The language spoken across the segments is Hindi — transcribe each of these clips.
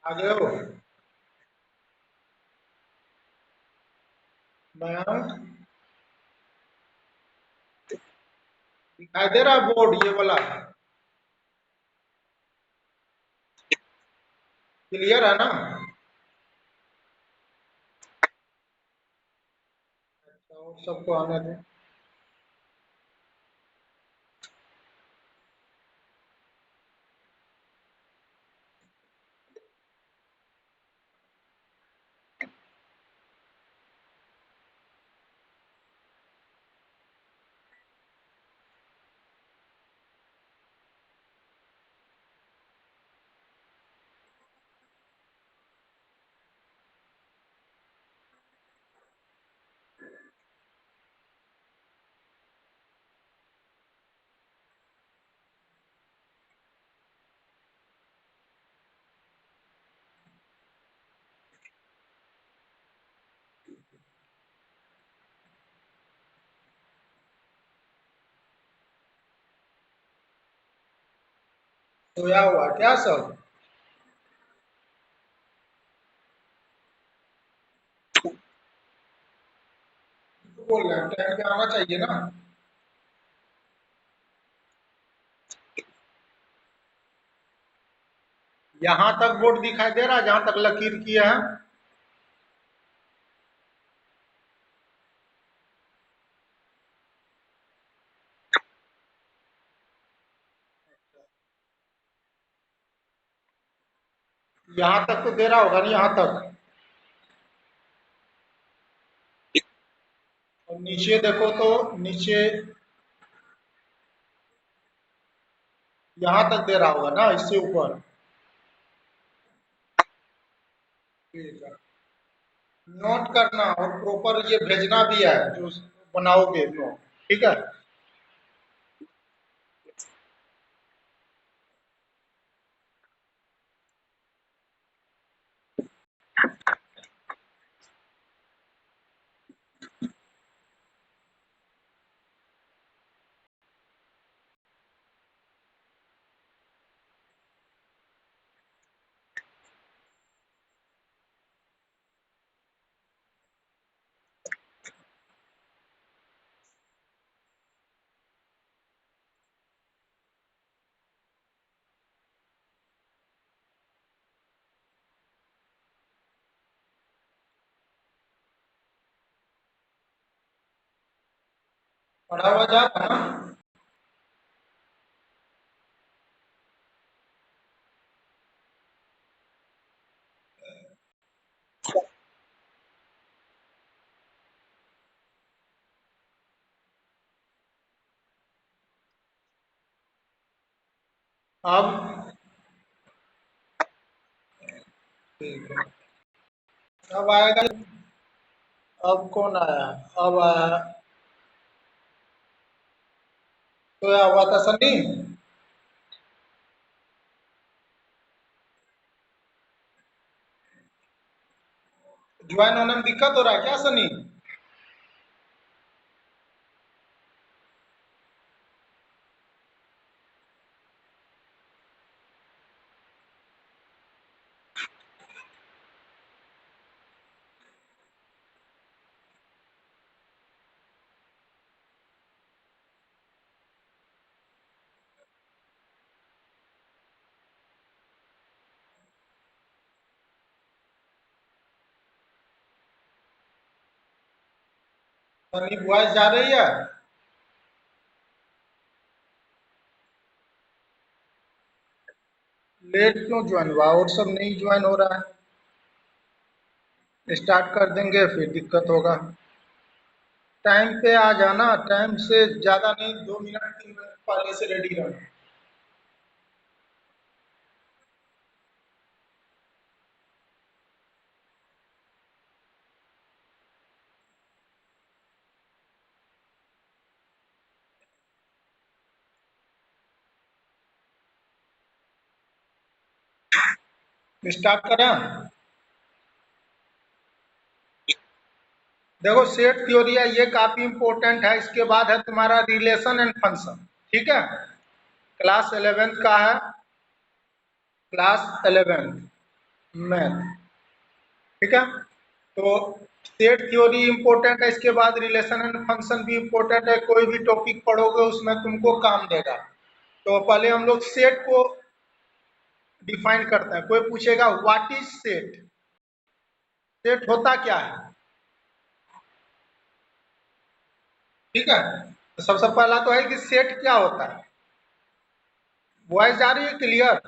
आ गए हो? मयंक, दिखाई दे रहा बोर्ड ये वाला? क्लियर है ना? अच्छा, और सबको आने दे। सोया हुआ क्या सब? तो बोल रहे हैं टाइम पे आना चाहिए ना। यहाँ तक बोर्ड दिखाई दे रहा है जहां तक लकीर किया है? यहाँ तक तो दे रहा होगा ना, यहाँ तक। और नीचे देखो तो नीचे यहाँ तक दे रहा होगा ना, इससे ऊपर। ठीक है, नोट करना और प्रॉपर ये भेजना भी है जो बनाओगे नोट। ठीक है। पढ़ा हुआ जा रहा है ना? अब ठीक है, अब आएगा। अब कौन आया? अब आया, तो आया हुआ था सनी। ज्वाइन होने में दिक्कत हो रहा है क्या सनी? सनी वॉइस जा रही है? लेट क्यों ज्वाइन हुआ? और सब नहीं ज्वाइन हो रहा है। स्टार्ट कर देंगे फिर दिक्कत होगा। टाइम पे आ जाना, टाइम से ज्यादा नहीं, 2 मिनट 3 मिनट पहले से रेडी रहना। स्टार्ट करें? देखो सेट थ्योरी है, ये काफी इंपॉर्टेंट है। इसके बाद है तुम्हारा रिलेशन एंड फंक्शन। ठीक है, क्लास 11th का है, क्लास 11th मैथ। ठीक है, तो सेट थ्योरी इंपॉर्टेंट है, इसके बाद रिलेशन एंड फंक्शन भी इंपॉर्टेंट है। कोई भी टॉपिक पढ़ोगे उसमें तुमको काम देगा। तो पहले हम लोग सेट को डिफाइन करते हैं। कोई पूछेगा व्हाट इज सेट, सेट होता क्या है? ठीक है, तो सबसे पहला तो है कि सेट क्या होता है। वॉइस जा रही है क्लियर?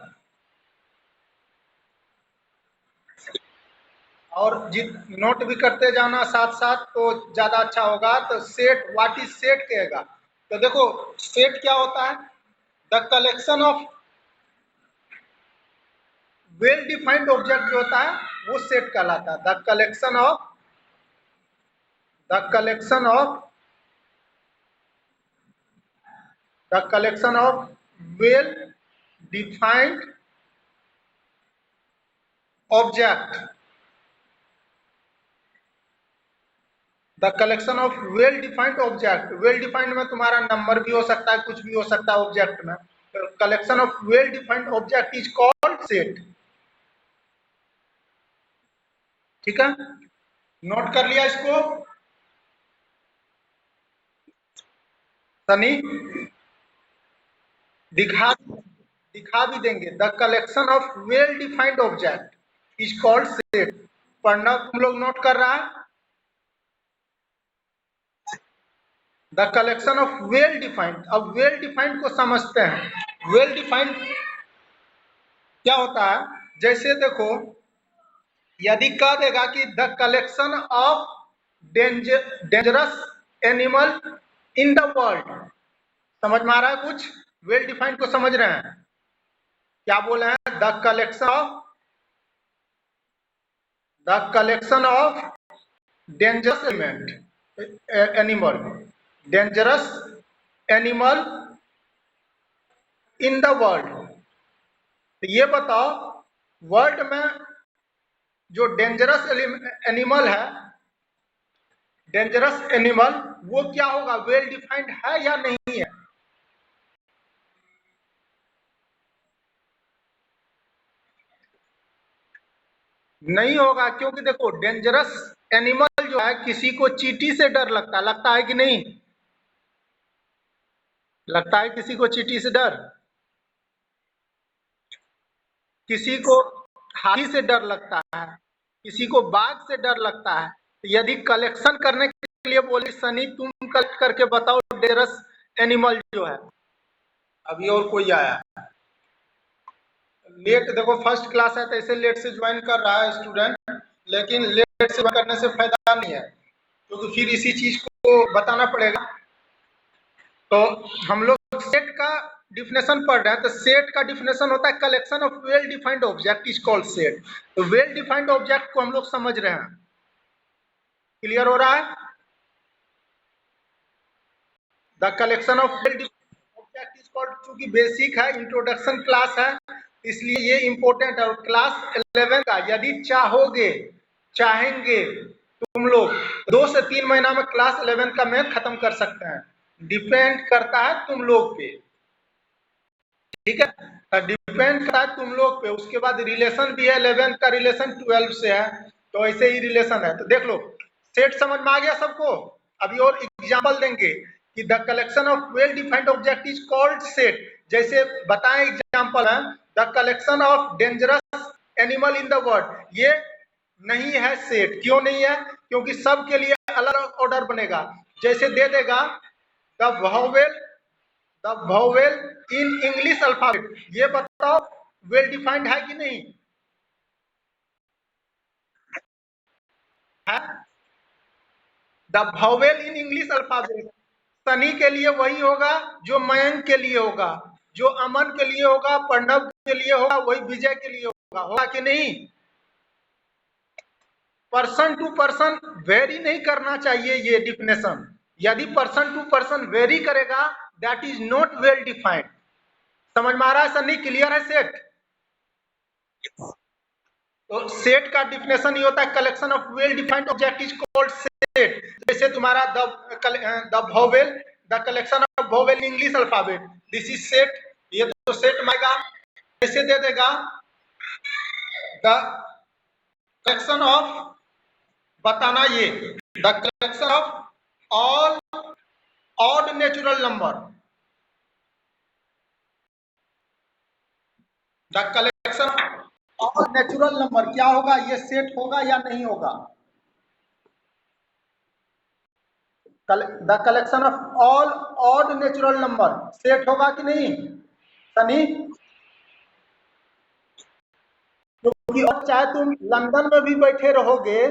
और जित नोट भी करते जाना साथ साथ तो ज्यादा अच्छा होगा। तो सेट, व्हाट इज सेट कहेगा तो देखो सेट क्या होता है। The collection of well defined object जो होता है वो सेट कहलाता है। The collection of well defined object, the collection of well defined object. Well defined में तुम्हारा नंबर भी हो सकता है, कुछ भी हो सकता है ऑब्जेक्ट में। Collection of well defined object is called set. ठीक है, नोट कर लिया इसको सनी? दिखा दिखा भी देंगे। The collection of well defined object is called set. पढ़ना तुम लोग नोट कर रहा है? The collection of well defined. अब वेल डिफाइंड को समझते हैं। वेल डिफाइंड क्या होता है? जैसे देखो, यदि कह देगा कि the collection of dangerous animal in the world, समझ में आ रहा है कुछ? वेल डिफाइंड को समझ रहे हैं? क्या बोले हैं? The collection of dangerous animal, dangerous animal in the world. तो ये बताओ, वर्ल्ड में जो डेंजरस एनिमल है, डेंजरस एनिमल वो क्या होगा? वेल डिफाइंड है या नहीं है? नहीं होगा, क्योंकि देखो डेंजरस एनिमल जो है, किसी को चींटी से डर लगता है कि नहीं? लगता है किसी को चींटी से डर? किसी को हाथी से डर लगता है, किसी को बाघ से डर लगता है। तो यदि कलेक्शन करने के लिए बोले सनी तुम कलेक्ट करके बताओ डेंजरस एनिमल जो है। अभी और कोई आया लेट? देखो फर्स्ट क्लास है तो ऐसे लेट से ज्वाइन कर रहा है स्टूडेंट, लेकिन लेट से करने से फायदा नहीं है, क्योंकि फिर इसी चीज को बताना पड़ेगा। तो हम लोग सेट का डिफिनेशन पढ़ रहे हैं, तो सेट का डिफिनेशन होता है collection of well defined object is called set. तो वेल डिफाइंड ऑब्जेक्ट को हम लोग समझ रहे हैं, क्लियर हो रहा है। The collection of well defined object is called, चूंकि बेसिक है, इंट्रोडक्शन क्लास है, इसलिए ये इंपॉर्टेंट है। और क्लास 11 का यदि चाहेंगे तुम लोग 2 से 3 महीना में क्लास 11 का मैथ खत्म कर सकते हैं, डिपेंड करता है तुम लोग पे, ठीक है, डिपेंड करता है तुम लोग पे। उसके बाद रिलेशन भी है, 11 का रिलेशन 12 से है, तो ऐसे ही रिलेशन है। तो देख लो, सेट समझ में आ गया सबको। अभी और एग्जांपल देंगे कि the collection of well defined object is called set. जैसे बताएं एग्जांपल है, the collection of dangerous animal in the world, ये नहीं है सेट। क्यों नहीं है? क्योंकि सबके लिए अलग ऑर्डर बनेगा। जैसे दे देगा the vowel in English alphabet, ये बताओ वेल डिफाइंड है कि नहीं है? The vowel in English alphabet Sunny के लिए वही होगा जो मयंक के लिए होगा, जो अमन के लिए होगा, प्रणव के लिए होगा, वही विजय के लिए होगा कि नहीं? पर्सन टू पर्सन वेरी नहीं करना चाहिए ये डिफिनेशन। यदि पर्सन टू पर्सन वेरी करेगा, that is not well defined. समझ में आ रहा है सनी? क्लियर है सेट? तो सेट का डिफिनेशन ये होता है collection of well defined object is called set. जैसे तुम्हारा the vowel, the collection of vowel in English alphabet, this is set. ये तो सेट मांगेगा। ऐसे दे देगा द कलेक्शन ऑफ, बताना ये, the collection of all odd natural number, the collection of all natural number, क्या होगा? ये सेट होगा या नहीं होगा? The collection of all odd natural number set होगा कि नहीं सनी? क्योंकि और चाहे तुम लंदन में भी बैठे रहोगे,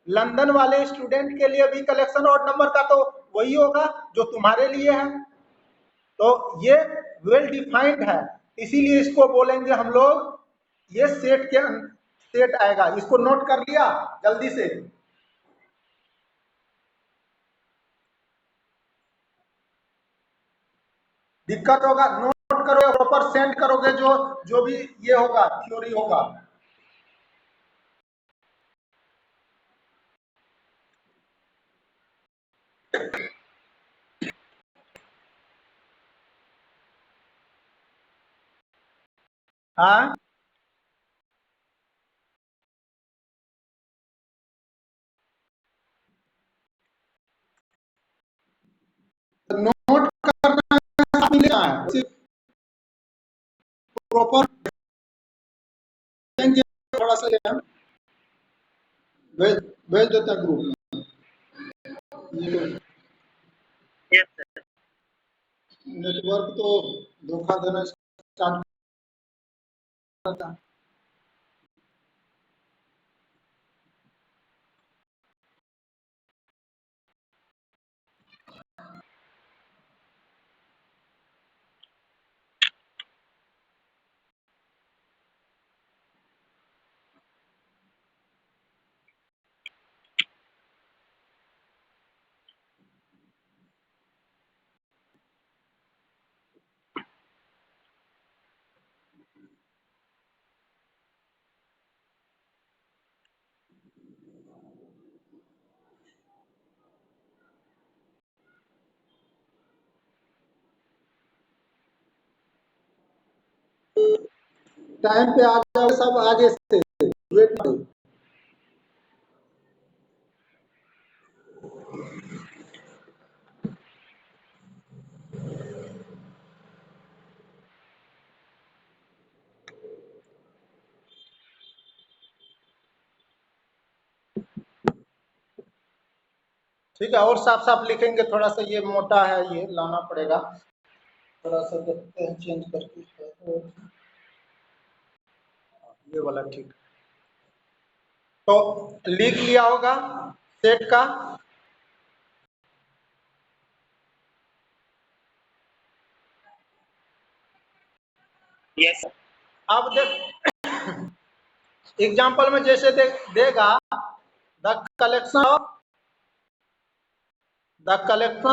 लंदन वाले स्टूडेंट के लिए भी कलेक्शन ऑड नंबर का तो वही होगा जो तुम्हारे लिए है। तो ये वेल डिफाइंड है, इसीलिए इसको बोलेंगे हम लोग, ये सेट के सेट आएगा। इसको नोट कर लिया जल्दी से? दिक्कत होगा नोट करो, प्रॉपर सेंड करोगे, जो जो भी ये होगा थ्योरी होगा। हाँ, नोट करना मिलेगा, प्रॉपर थोड़ा सा भेज भेज देते हैं ग्रुप में। नेटवर्क तो धोखा देना स्टार्ट करता है। टाइम पे आ जाओ सब आगे से, वेट करो। ठीक है, और साफ साफ लिखेंगे, थोड़ा सा ये मोटा है, ये लाना पड़ेगा, थोड़ा सा देखते हैं चेंज करके। ये वाला ठीक। तो लिख लिया होगा सेट का। यस। अब देख एग्जाम्पल में जैसे देगा the collection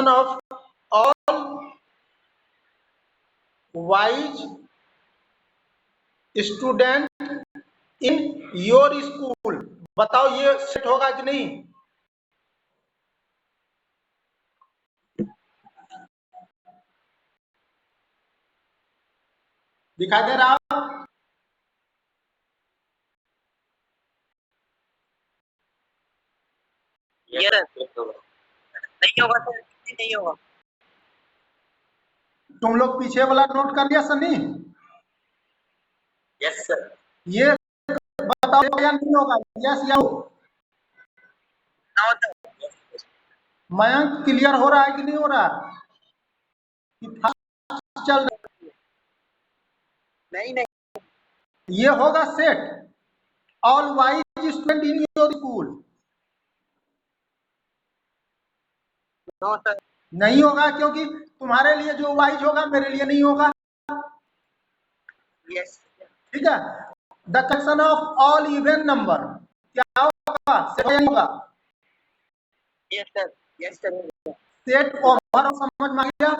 of all wise student in your school. बताओ ये सेट होगा कि नहीं? दिखाई दे रहा? नहीं होगा सर, नहीं होगा। तुम लोग पीछे वाला नोट कर लिया सनी? Yes sir. ये बताओ या नहीं होगा? यस या नो? मयंक क्लियर हो रहा है कि नहीं हो रहा है? कि फास्ट चल रहा है? नहीं नहीं, ये होगा set all wise student in your school. No sir. नहीं होगा क्योंकि तुम्हारे लिए जो वाइज होगा मेरे लिए नहीं होगा। यस। ठीक है। The collection of all even number क्या होगा? सेट होगा। Yes sir. Yes sir. Set over समझ में आ गया?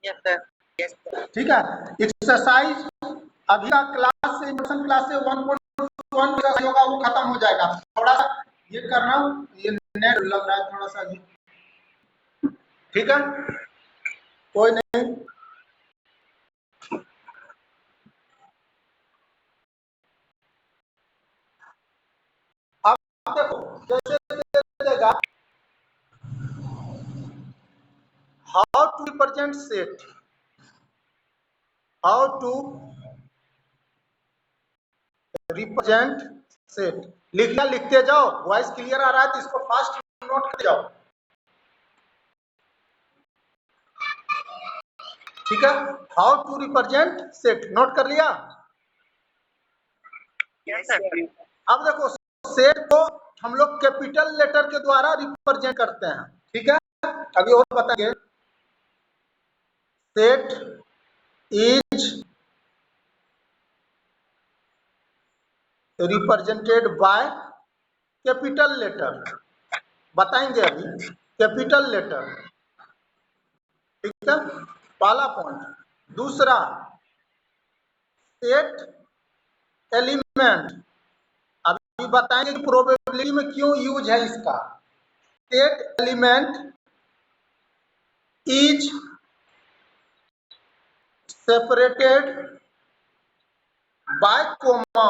Yes sir. Yes sir. ठीक है। एक्सरसाइज अभी का क्लास से इंडक्शन क्लास से 1.1 होगा वो खत्म हो जाएगा। थोड़ा सा ये करना, ये नेट लग रहा है थोड़ा सा ये। ठीक है, कोई नहीं। अब देखो जैसे देगा how to represent set, how to represent set. लिखना लिखते जाओ, वॉइस क्लियर आ रहा है तो इसको फास्ट नोट करते जाओ। ठीक है, how to represent set note कर लिया? Yes sir. अब देखो सेट को हम लोग कैपिटल लेटर के द्वारा रिप्रेजेंट करते हैं। ठीक है, अभी और बताएंगे। Set is represented by capital letter, बताएंगे अभी कैपिटल लेटर। ठीक है, पहला पॉइंट। दूसरा सेट एलिमेंट, अभी बताएंगे कि प्रोबेबिलिटी में क्यों यूज है इसका। Set element is separated by comma.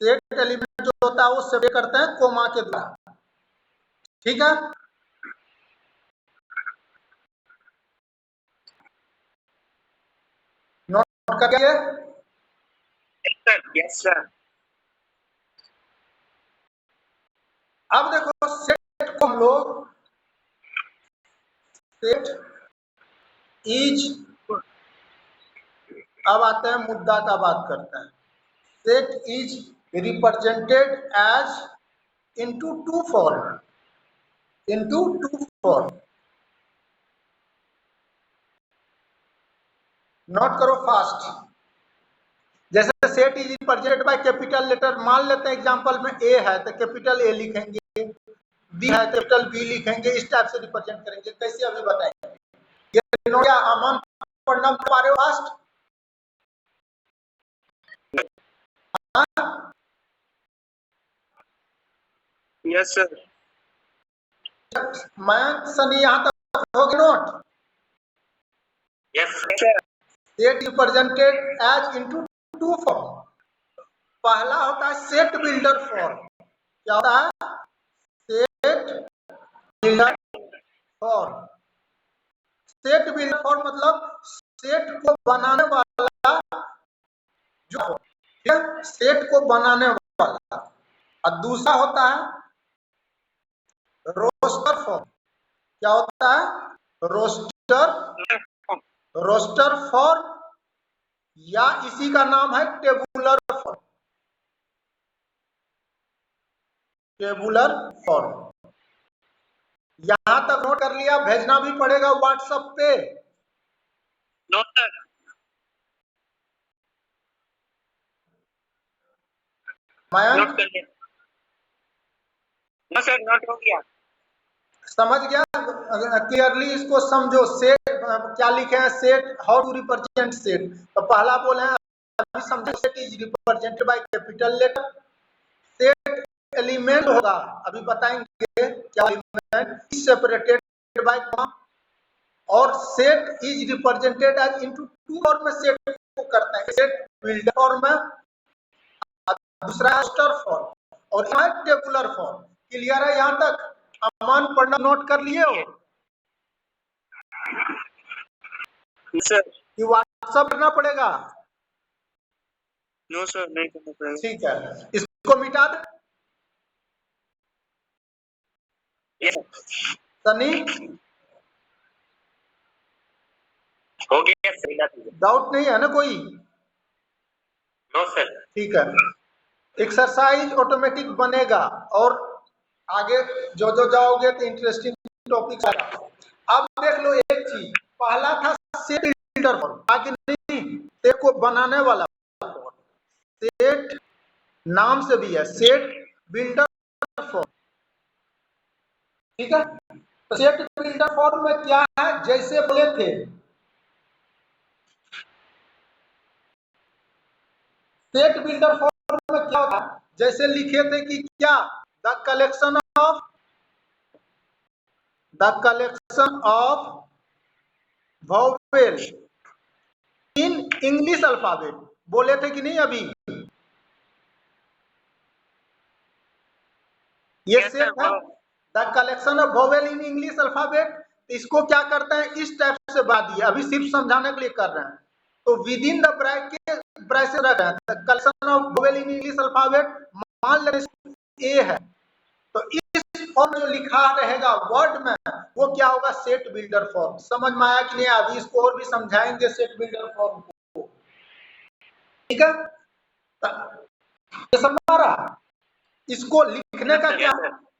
Set element जो होता है वो सेपरेट करते हैं कोमा के द्वारा। ठीक है, नोट करिए। Yes sir. अब देखो सेट को हम लोग सेट इज, अब आते हैं मुद्दा का बात करते हैं। Set is represented as into two form, into two form. Note करो फास्ट। जैसे set is represented by capital letter, मान लेते हैं एग्जांपल में ए है तो कैपिटल ए लिखेंगे, बी है तो कैपिटल बी लिखेंगे, इस टाइप से रिप्रेजेंट करेंगे। कैसे अभी बताएंगे। ये नो या अमन पढ़ना पा रहे हो फास्ट? Yes sir. मैं सनी यहाँ तक हो गया note? Yes sir. Set represented as into two form. पहला होता है सेट बिल्डर फॉर्म। क्या होता है? Set builder form. Set builder form मतलब सेट को बनाने वाला जो, ठीक है, सेट को बनाने वाला। और दूसरा होता है रोस्टर फॉर्म। क्या होता है? रोस्टर, रोस्टर फॉर्म, या इसी का नाम है टेबुलर फॉर्म, टेबुलर फॉर्म। यहां तक नोट कर लिया, भेजना भी पड़ेगा व्हाट्सएप पे। No sir. मयंक नोट कर लिया। नो सर, नोट हो गया। समझ गया? क्लियरली इसको समझो। सेट क्या लिखे हैं? Set, how to represent set. तो पहला बोले हैं, अभी समझो, set is represented by capital letter. Set element होगा, अभी बताएंगे क्या एलिमेंट, सेपरेटेड बाय कॉमा। और set is represented as into two form में सेट को करते हैं, सेट बिल्डर फॉर्म में, दूसरा रजिस्टर फॉर्म और टेबुलर फॉर्म। क्लियर है यहां तक? अमान पढ़ना नोट कर लिए हो सर। कि व्हाट्सएप करना पड़ेगा? नो सर, नहीं करना पड़ेगा। ठीक है, इसको मिटा दे। यस सनी, हो गया सर। डाउट नहीं है ना कोई? No sir. ठीक है, एक्सरसाइज ऑटोमेटिक बनेगा और आगे जो जो जाओगे तो इंटरेस्टिंग टॉपिक आएगा। अब देख लो एक चीज, पहला था सेट बिल्डर फॉर्म, आगे नहीं, सेट को बनाने वाला सेट नाम से भी है, सेट बिल्डर फॉर्म। ठीक है, तो सेट बिल्डर फॉर्म में क्या है, जैसे बोले थे सेट बिल्डर फॉर्म में क्या होता है, जैसे लिखे थे कि क्या, the collection of vowel in English alphabet, बोले थे कि नहीं अभी? ये Yes, सेट है, sir. The collection of vowel in English alphabet. इसको क्या करते हैं, इस टाइप से बात दिया, अभी सिर्फ समझाने के लिए कर रहे हैं। तो with in the bracket bracket रख रहे हैं, the collection of vowel in English alphabet, मान लें ए है, तो इस फॉर्म जो लिखा रहेगा वर्ड में, वो क्या होगा, सेट बिल्डर फॉर्म। समझ में आया कि नहीं? अभी इसको और भी समझाएंगे सेट बिल्डर फॉर्म को। ठीक है, ये समझ आ रहा? इसको लिखने का क्या,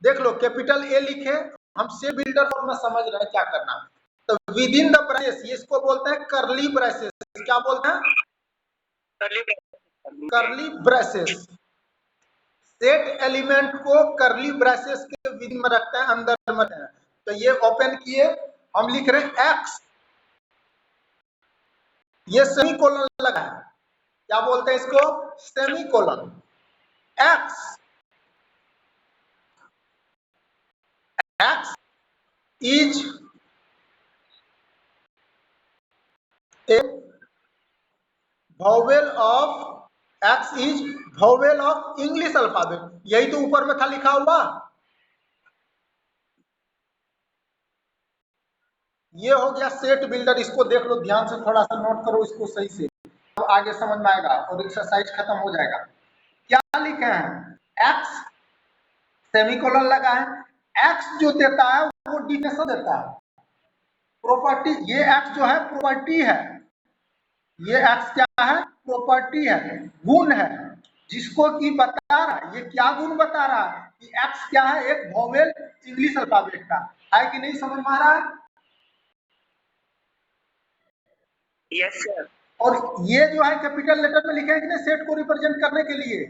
देख लो, कैपिटल ए लिखे, हम सेट बिल्डर फॉर्म में समझ रहे हैं क्या करना। तो विद इन द ब्रेसेस, इसको बोलते हैं करली ब्रेसेस। क्या बोलते हैं? करली ब्रेसेस। सेट एलिमेंट को करली ब्रेसेस के विद में रखते हैं, अंदर में है। तो ये ओपन किए, हम लिख रहे हैं एक्स, ये सेमीकोलन लगा है, क्या बोलते हैं इसको, semicolon. X, x is A vowel of x is vowel of English alphabet, यही तो ऊपर में था लिखा हुआ। ये हो गया सेट बिल्डर, इसको देख लो ध्यान से, थोड़ा सा नोट करो इसको सही से, तो आगे समझ में आएगा और एक्सरसाइज खत्म हो जाएगा। क्या लिखे हैं, एक्स सेमीकोलन लगा है, एक्स जो देता है वो डिफिनेशन देता है, प्रॉपर्टी। ये एक्स जो है प्रॉपर्टी है, ये एक्स क्या है, प्रॉपर्टी है, गुण है, जिसको कि बता रहा है, ये क्या गुण बता रहा है कि एक्स क्या है, एक वोवेल इंग्लिश अल्फाबेट का है कि नहीं, समझ में आ रहा है? Yes sir. और ये जो है कैपिटल लेटर में लिखे हैं कि नहीं, सेट को रिप्रेजेंट करने के लिए।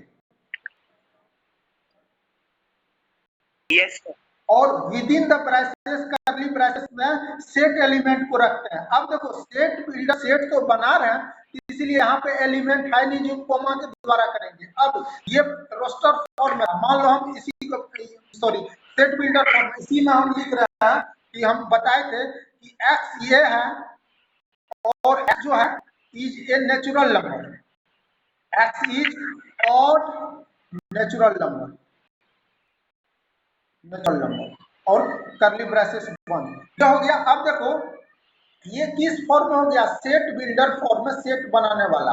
Yes sir. और within the brackets, curly brackets में सेट एलिमेंट को रखते हैं। अब देखो सेट बिल्डर, सेट तो बना रहे हैं, इसीलिए यहाँ पे एलिमेंट है नहीं जो कॉमा के द्वारा करेंगे। अब ये रोस्टर फॉर्म है, मान लो हम इसी को, सॉरी, सेट बिल्डर फॉर्म, इसी में हम लिख रहे हैं कि हम बताए थे कि एक्स ये है और एक्स जो है is a natural number, x is odd natural number, natural number, और करली ब्रैकेट्स बंद, क्या हो गया। अब देखो ये किस फॉर्म में हो गया, सेट बिल्डर फॉर्म में, सेट बनाने वाला।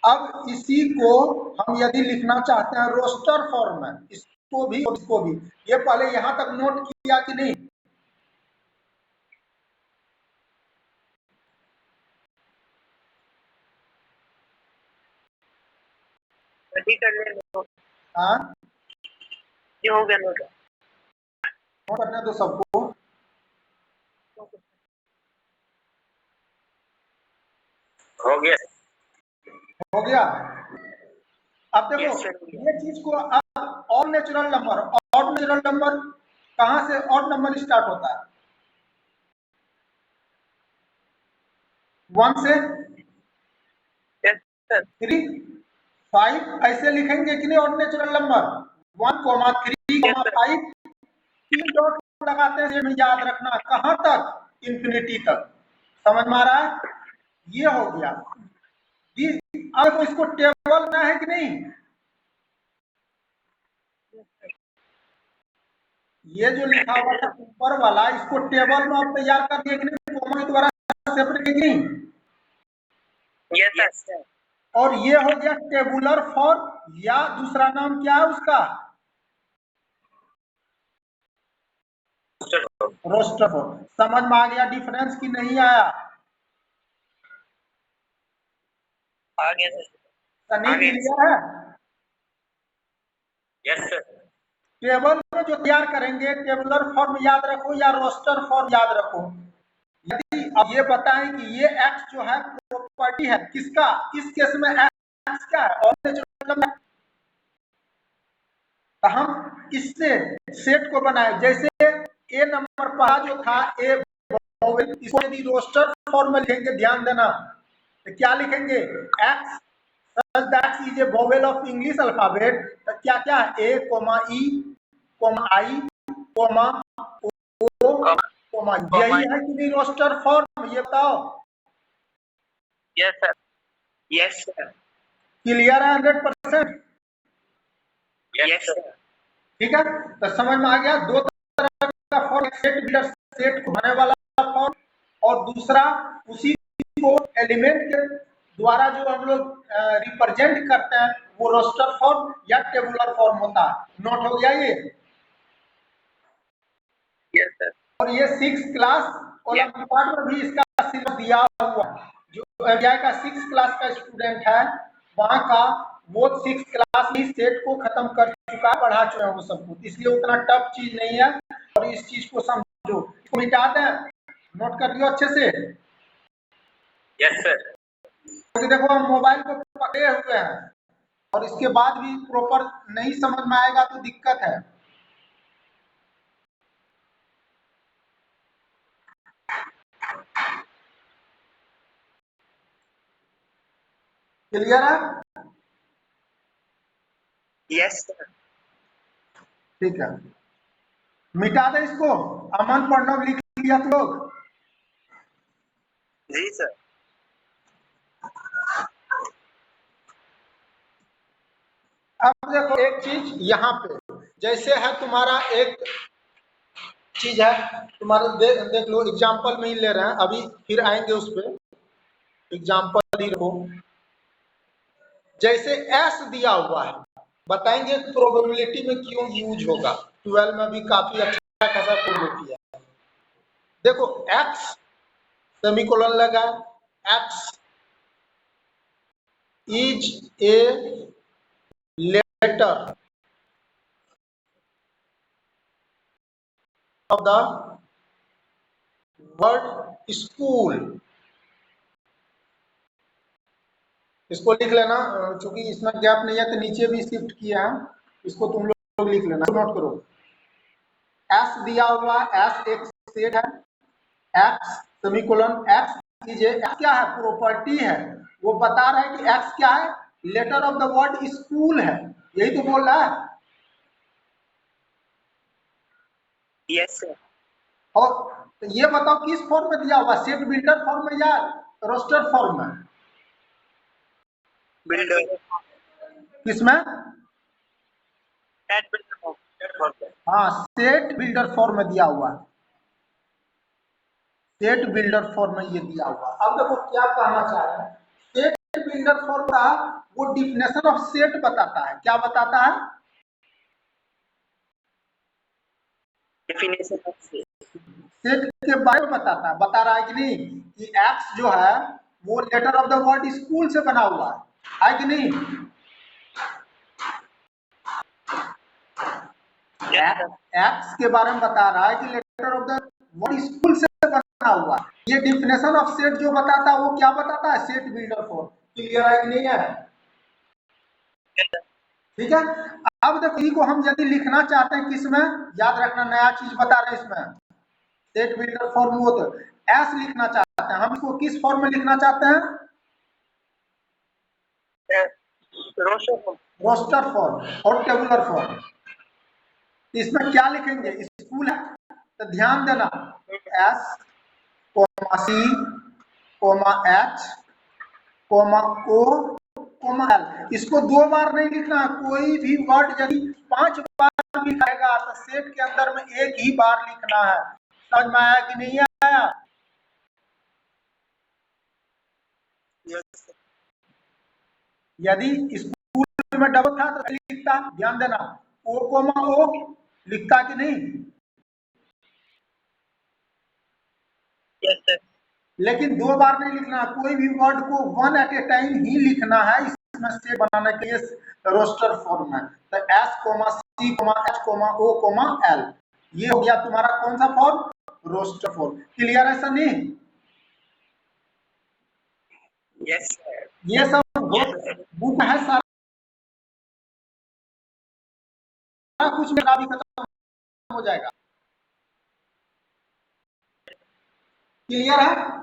अब इसी को हम यदि लिखना चाहते हैं रोस्टर फॉर्म में, इसको भी और इसको भी, ये पहले यहां तक नोट किया कि नहीं? कर ले। हाँ, ये हो गया नोट। नोट करने दो सबको। हो गया। हो गया। अब देखो Yes, sir. ये चीज को अब ऑड नेचुरल नंबर कहाँ से ऑड नंबर स्टार्ट होता है? 1 से Yes, sir. 3 5 ऐसे लिखेंगे कि नहीं odd natural number 1 3 Yes, sir. 5 3 dot लगाते हैं, में याद रखना कहां तक इंफिनिटी तक। समझ में आ रहा है? ये हो गया। अब इसको टेबल में है कि नहीं? ये जो लिखा हुआ था ऊपर वाला इसको टेबल में आप तैयार कर दिए कि नहीं? कोमा के द्वारा सेपरेट की नहीं? Yes, sir. और ये हो गया टेबुलर फॉर्म या दूसरा नाम क्या है उसका? Roster form. समझ में आ गया डिफरेंस कि नहीं आया? आगे sir. सनी आगे। क्लियर है? Yes, sir. टेबल में जो तैयार करेंगे टेबुलर फॉर्म याद रखो या रोस्टर फॉर्म याद रखो। यदि अब ये बताएं कि ये एक्स जो है प्रॉपर्टी है किसका, इस केस में एक्स क्या है? और नेचुरल। तो हम इससे सेट को बनाए, जैसे ए नंबर पहला जो था ए वोवेल, इसको यदि रोस्टर फॉर्म में लिखेंगे, ध्यान देना, तो क्या लिखेंगे? X such that is a vowel of English alphabet। तो क्या क्या है? A comma E comma I comma O comma, यही है कि नहीं रोस्टर फॉर्म? ये बताओ। Yes, sir. Yes, sir. Clear है 100%? Yes, sir. ठीक है, तो समझ में आ गया। दो तरह का फॉर्म, सेट बिल्डर सेट को बनाने वाला फॉर्म, और दूसरा उसी को एलिमेंट के द्वारा जो हम लोग रिप्रेजेंट करते हैं वो रोस्टर फॉर्म या टेबुलर फॉर्म होता है। नोट हो गया ये? Yes, sir. और ये 6 क्लास ओलंपियाड में भी इसका सिलेबस दिया हुआ है। जो एमबीआई का 6 क्लास का स्टूडेंट है वहां का, वो 6 क्लास में सेट को खत्म कर चुका है, पढ़ा चुके हैं वो सब कुछ, इसलिए उतना टफ चीज नहीं है। और इस चीज को समझो, इसको मिटा दें, नोट कर लियो अच्छे से। Yes, sir. क्योंकि देखो हम मोबाइल को पकड़े हुए हैं और इसके बाद भी प्रॉपर नहीं समझ में आएगा तो दिक्कत है। क्लियर है? Yes, sir. ठीक है, मिटा दे इसको। अमन प्रणव लिख लिया तो लोग? जी सर। अब देखो एक चीज यहाँ पे, जैसे है तुम्हारा एक चीज है तुम्हारा, देख लो, एग्जाम्पल में ही ले रहे हैं अभी, फिर आएंगे उस पर, एग्जाम्पल ही रखो। जैसे एस दिया हुआ है, बताएंगे प्रोबेबिलिटी में क्यों यूज होगा। 12 में भी काफी अच्छा खासा प्रोबेबिलिटी है। देखो एक्स सेमीकोलन लगा, x is a letter of the word school। इसको लिख लेना, क्योंकि इसमें गैप नहीं है तो नीचे भी शिफ्ट किया है, इसको तुम लोग लिख लेना, नोट करो। एस दिया हुआ, एस एक सेट है, x semicolon, x is x क्या है? प्रॉपर्टी है। वो बता रहा है कि एक्स क्या है? Letter of the word school है, यही तो बोल रहा है। Yes sir. और तो ये बताओ किस फॉर्म में दिया हुआ, सेट बिल्डर फॉर्म में या रोस्टर फॉर्म में? बिल्डर। किसमें? Set builder form. हाँ, सेट बिल्डर फॉर्म में दिया हुआ है, सेट बिल्डर फॉर्म में ये दिया हुआ। अब देखो क्या कहना चाह रहे हैं, सेट बिल्डर फॉर्म का वो डिफिनेशन ऑफ सेट बताता है। क्या बताता है? डेफिनेशन ऑफ सेट के बारे में बताता है, बता रहा है कि नहीं कि एक्स जो है वो letter of the word school से बना हुआ है कि नहीं? एक्स के बारे में बता रहा है कि letter of the word school से बना हुआ है। ये डिफिनेशन ऑफ सेट जो बताता है वो क्या बताता है? Set builder form. क्लियर है कि नहीं है? ठीक है। अब देखो ई को हम यदि लिखना चाहते हैं किसमें, याद रखना नया चीज बता रहे हैं इसमें, सेट बिल्डर फॉर्म वो तो एस लिखना चाहते हैं हम, इसको किस फॉर्म में लिखना चाहते हैं, रोस्टर फॉर्म और टेबुलर फॉर्म। इसमें क्या लिखेंगे, स्कूल है तो ध्यान देना S comma C comma H comma O comma L, इसको 2 बार नहीं लिखना है। कोई भी वर्ड यदि 5 बार भी लिखाएगा तो सेट के अंदर में एक ही बार लिखना है। समझ में आया कि नहीं आया? यदि स्कूल में डबल था तो लिखता, ध्यान देना ओ कोमा ओ लिखता कि नहीं, लेकिन 2 बार नहीं लिखना। कोई भी वर्ड को 1 एट ए टाइम ही लिखना है इसमें से बनाने के लिए रोस्टर फॉर्म में। तो S comma C comma H comma O comma L, ये हो गया तुम्हारा कौन सा फॉर्म, रोस्टर फॉर्म। क्लियर है सनी? Yes sir. ये सब बुक है सारा कुछ मेरा भी खत्म हो जाएगा। क्लियर है?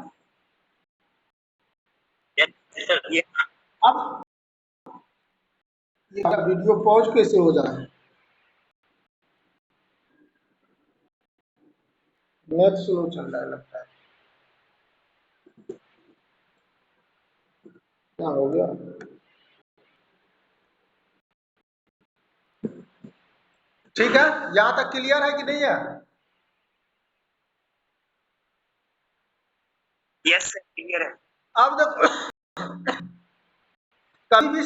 अब ये वीडियो पॉज कैसे हो जा रहा है, नेट स्लो चल रहा है लगता है, क्या हो गया? ठीक है, यहां तक क्लियर है कि नहीं है? यस सर क्लियर है। अब देखो कभी भी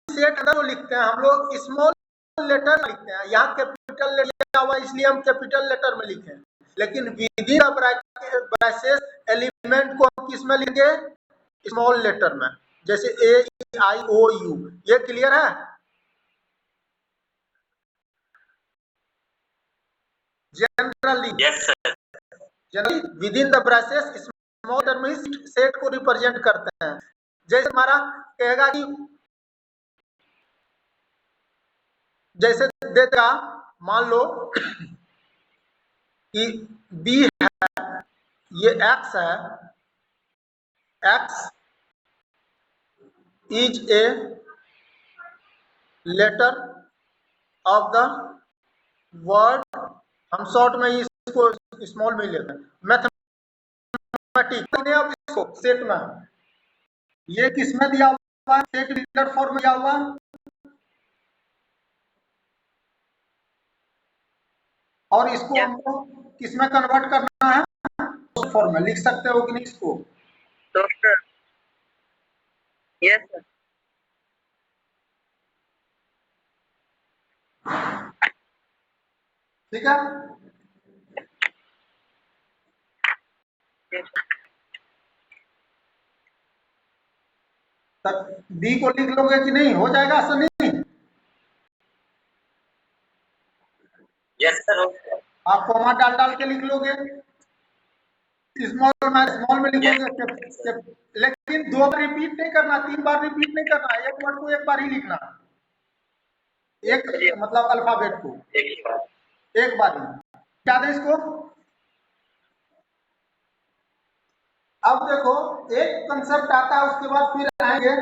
सेट अगर लिखते हैं हम लोग स्मॉल लेटर लिखते हैं, यहाँ कैपिटल लिखा हुआ इसलिए हम कैपिटल लेटर में लिखे, लेकिन विद इन ब्रैकेट एलिमेंट को हम किस में लिखेंगे, स्मॉल लेटर में, जैसे ए आई ओ यू। ये क्लियर है? Generally yes sir. Generally within the bracket small letter में ही सेट को रिप्रेजेंट करते हैं। जैसे हमारा कहेगा कि जैसे देगा, मान लो कि बी है, ये एक्स है, x is a letter of the word, हम शॉर्ट में इसको स्मॉल में लेते हैं, मैथमेटिक्स ने अब इसको सेट में, ये किसमें दिया हुआ है, सेट बिल्डर फॉर्म में दिया हुआ, और इसको हमको किसमें कन्वर्ट करना है, फॉर्म में लिख सकते हो कि नहीं इसको? Yes sir. ठीक है, तब बी को लिख लोगे कि नहीं, हो जाएगा सनी? यस सर हो गया। आप कोमा डाल डाल के लिख लोगे, स्मॉल में लिखोगे, लेकिन 2 बार रिपीट नहीं करना, 3 बार रिपीट नहीं करना, एक वर्ड को 1 बार ही लिखना, एक मतलब अल्फाबेट को एक ही बात। एक बार ही। क्या दें इसको? अब देखो एक कंसेप्ट आता है, उसके बाद फिर आएंगे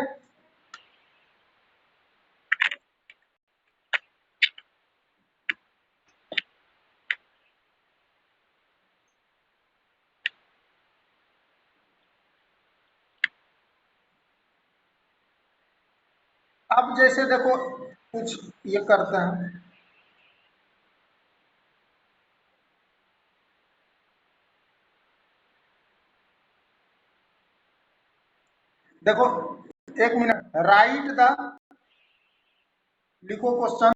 अब जैसे देखो कुछ ये करते हैं, देखो 1 मिनट, राइट द, लिखो question,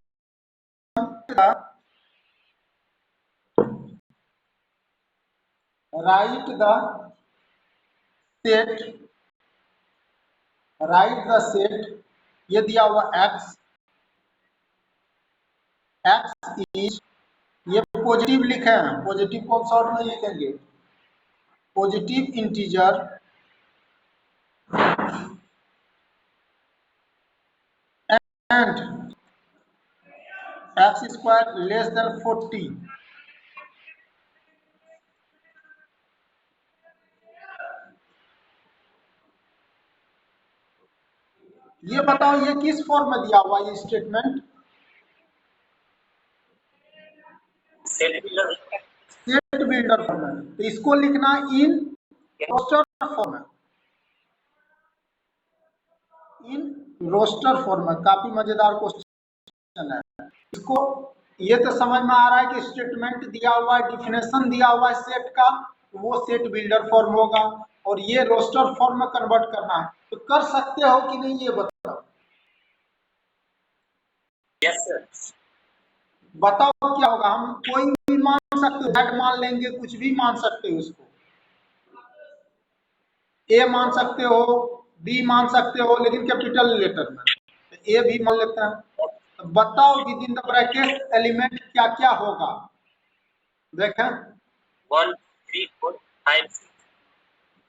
right the set, write the set, ये दिया हुआ एक्स, एक्स इज, ये पॉजिटिव लिखे हैं, पॉजिटिव को शॉर्ट में लिखेंगे, positive integer and x square less than 40। ये बताओ ये किस फॉर्म में दिया हुआ ये स्टेटमेंट? सेट बिल्डर फॉर्म में। तो इसको लिखना इन रोस्टर फॉर्म में, इन रोस्टर फॉर्म में। काफी मजेदार क्वेश्चन है। इसको ये तो समझ में आ रहा है कि स्टेटमेंट दिया हुआ है, डिफिनेशन दिया हुआ है सेट का, वो सेट बिल्डर फॉर्म होगा, और ये रोस्टर फॉर्म में कन्वर्ट करना है। तो कर सकते हो कि नहीं ये बताओ। Yes sir. बताओ क्या होगा? हम कोई भी मान सकते हो, Z मान लेंगे, कुछ भी मान सकते हो, उसको ए मान सकते हो, बी मान सकते हो, लेकिन कैपिटल लेटर में। तो ए भी मान लेते हैं। तो बताओ with in the bracket element क्या क्या होगा? देखें 1 3 4 5 6।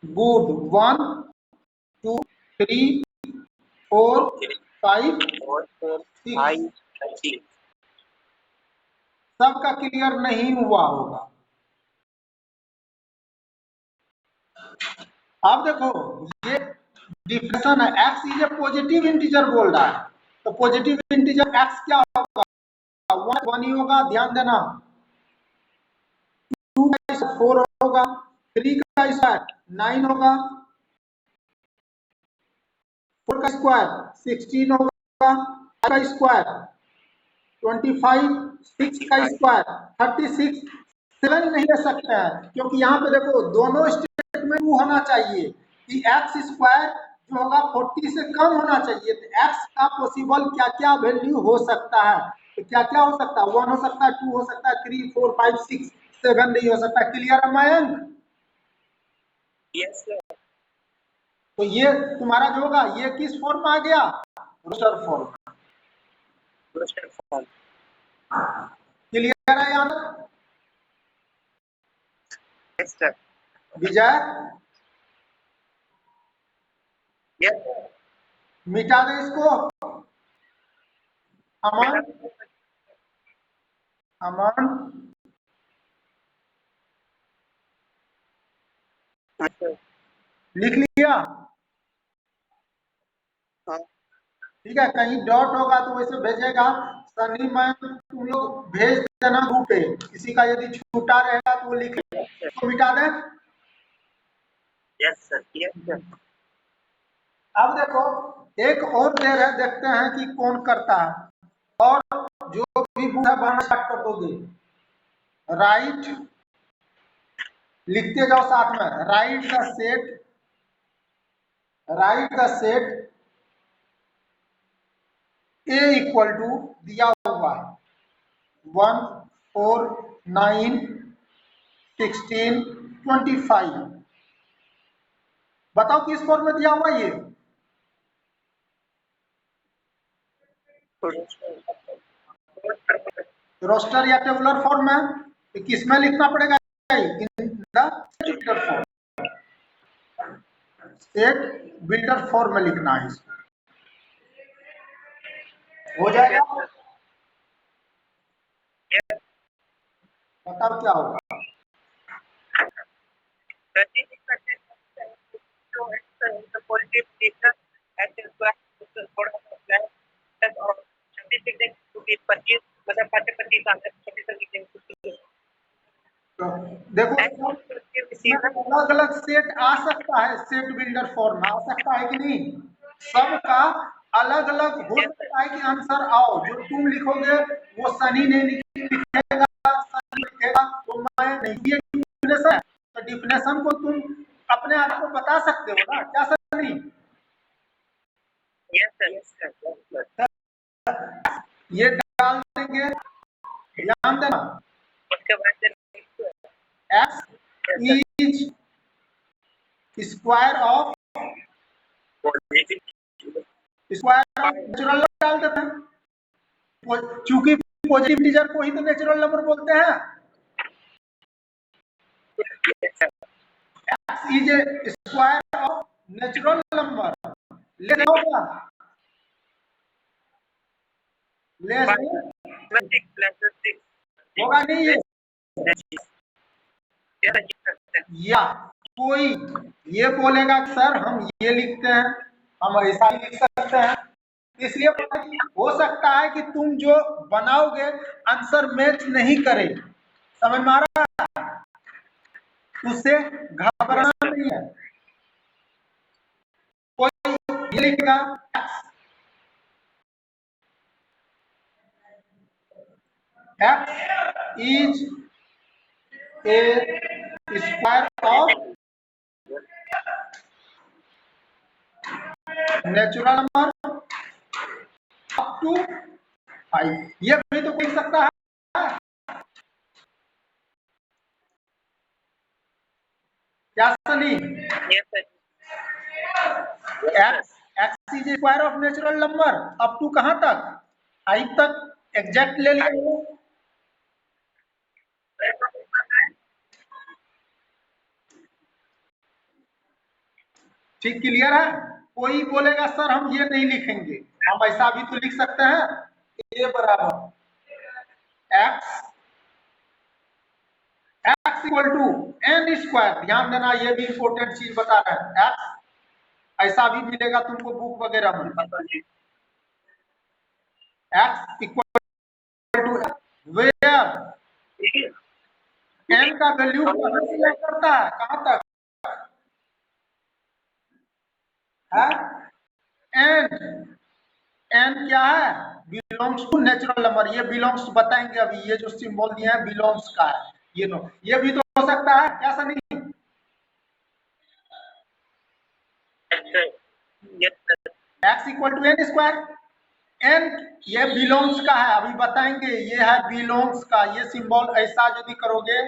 गुड। 1 2 3 4 5 6। सबका क्लियर नहीं हुआ होगा। अब देखो ये डिफिनेशन है, x is A positive integer बोल रहा है। तो पॉजिटिव इंटीजर एक्स क्या होगा? 1 ही होगा, ध्यान देना। 2 का स्क्वायर 4 होगा, 3 का स्क्वायर 9 होगा, 4 का स्क्वायर 16 होगा, 5 का स्क्वायर 25, 6 का स्क्वायर 36। 7 नहीं ले सकते हैं, क्योंकि यहाँ पे देखो दोनों स्टेटमेंट होना चाहिए कि एक्स स्क्वायर जो होगा 40 से कम होना चाहिए। तो एक्स का पॉसिबल क्या क्या वैल्यू हो सकता है? तो क्या क्या हो सकता है? 1 हो सकता है, 2 हो सकता है, 3 4 5 6 7 नहीं हो सकता। क्लियर है मयंक? Yes sir. तो ये तुम्हारा जो होगा ये किस फॉर्म में आ गया? Roster form. Roster form. Clear है यहाँ तक? Yes sir. Vijay yes sir. मिटा दे इसको। अमन, अमन लिख लिया? हाँ। ठीक है, कहीं डॉट होगा तो वैसे भेजेगा। सनी मैम तुम लोग भेज देना ग्रुप पे, किसी का यदि छूटा रहेगा तो वो लिख लेगा, तो मिटा दे। Yes sir. Yes sir. अब देखो एक और देर है, देखते हैं कि कौन करता है। और जो भी बुक है बनाना स्टार्ट कर दोगे। राइट लिखते जाओ साथ में। Write the set A equal to दिया हुआ है 1 4 9 16 25। बताओ किस फॉर्म में दिया हुआ ये? रोस्टर या टेबुलर फॉर्म में। तो किस में लिखना पड़ेगा? In the builder form. Set builder form में लिखना है इसको। हो जाएगा? बताओ क्या होगा? तो देखो अलग अलग सेट आ सकता है, सेट बिल्डर फॉर्म में आ सकता है कि नहीं? सबका अलग अलग हो सकता है कि आंसर आओ। जो तुम लिखोगे वो सनी नहीं लिखेगा, सनी लिखेगा तो मैं नहीं। ये डिफिनेशन है, तो डिफिनेशन को तुम अपने आप को बता सकते हो ना, क्या सनी? ये डाल देंगे, ध्यान देना। X is square of natural डाल देते हैं, चूंकि पॉजिटिव इंटीजर को ही तो नेचुरल नंबर बोलते हैं। X is A square of natural number, ले होगा लेस Five देन में 6 plus 6 होगा नहीं ये, ये रजिस्टर करते हैं। या कोई ये बोलेगा कि सर हम ये लिखते हैं, हम ऐसा भी लिख सकते हैं, इसलिए हो सकता है कि तुम जो बनाओगे आंसर मैच नहीं करे, समझ में आ रहा है, उससे घबराना नहीं है। कोई ये लिखेगा x is a square of natural number up to 5, ये भी तो लिख सकता है। क्या सनी? Yes sir. x is square of natural number up to कहां तक? 5 तक एग्जैक्ट ले लिया। ठीक क्लियर है? कोई बोलेगा सर हम ये नहीं लिखेंगे, हम ऐसा भी तो लिख सकते हैं, a बराबर x equal to n square. ध्यान देना, ये भी इंपॉर्टेंट चीज बता रहे हैं, x ऐसा भी मिलेगा तुमको बुक वगैरह में, x equal to where n का वैल्यू कहां से ले करता है कहां तक है, n क्या है, बिलोंग्स टू नेचुरल नंबर, ये बिलोंग्स बताएंगे अभी, ये जो सिंबल दिया है बिलोंग्स का है, ये नो, ये भी तो हो सकता है, क्या सनी? x equal to N square, N ये बिलोंग्स का है, अभी बताएंगे, ये है बिलोंग्स का, ये सिंबल ऐसा यदि करोगे